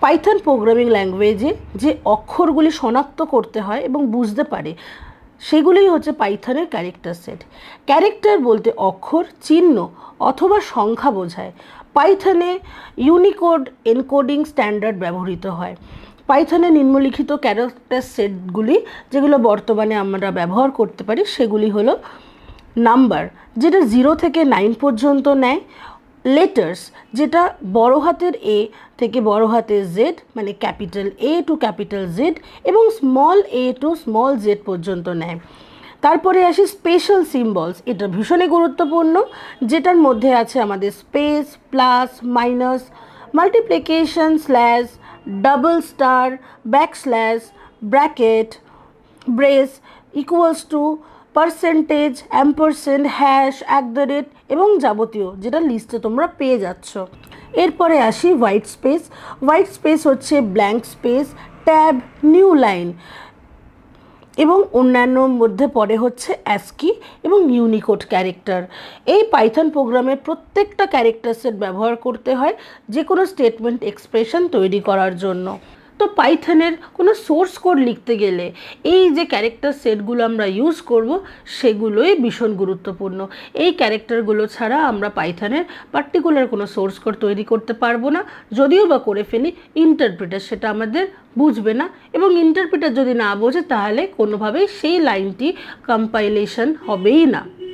Python programming ল্যাঙ্গুয়েজে যে অক্ষরগুলি শনাক্ত করতে হয় এবং বুঝতে পারে সেগুলোই হচ্ছে পাইথনের ক্যারেক্টার সেট। ক্যারেক্টার বলতে অক্ষর, চিহ্ন অথবা সংখ্যা বোঝায়। পাইথনে ইউনিকোড এনকোডিং স্ট্যান্ডার্ড ব্যবহৃত হয়। পাইথনে নিম্নলিখিত ক্যারেক্টার সেটগুলি যেগুলো বর্তমানে আমরা ব্যবহার করতে পারি সেগুলি হলো নাম্বার, যেটা 0 থেকে 9 পর্যন্ত নেয়। লেটার্স, যেটা বড় হাতের এ থেকে বড় হাতের জেড, মানে capital A to capital Z, এবং small A to small Z পর্যন্ত নেয়। তারপরে আসি স্পেশাল সিম্বলস। এটা ভীষণই গুরুত্বপূর্ণ, যেটার মধ্যে আছে আমাদের space, plus, minus, multiplication, slash, double star, backslash, bracket, brace, equals to, percentage, ampersand, hash, @ এবং যাবতীয়, যেটা লিস্টে তোমরা পেয়ে যাচ্ছ। এরপরে আসি হোয়াইট স্পেস। হোয়াইট স্পেস হচ্ছে blank space, tab, new line এবং অন্যান্যর মধ্যে পড়ে হচ্ছে অ্যাস্কি এবং ইউনিকোড ক্যারেক্টার। এই পাইথন প্রোগ্রামের প্রত্যেকটা ক্যারেক্টার সেট ব্যবহার করতে হয় যে কোনো স্টেটমেন্ট এক্সপ্রেশন তৈরি করার জন্য। তো পাইথনের কোনো সোর্স কোড লিখতে গেলে এই যে ক্যারেক্টার সেটগুলো আমরা ইউজ করব সেগুলোই ভীষণ গুরুত্বপূর্ণ। এই ক্যারেক্টারগুলো ছাড়া আমরা পাইথনের পার্টিকুলার কোনো সোর্স কোড তৈরি করতে পারবো না। যদিও বা করে ফেলি, ইন্টারপ্রিটার সেটা আমাদের বুঝবে না, এবং ইন্টারপ্রিটার যদি না বোঝে তাহলে কোনোভাবেই সেই লাইনটি কম্পাইলেশন হবেই না।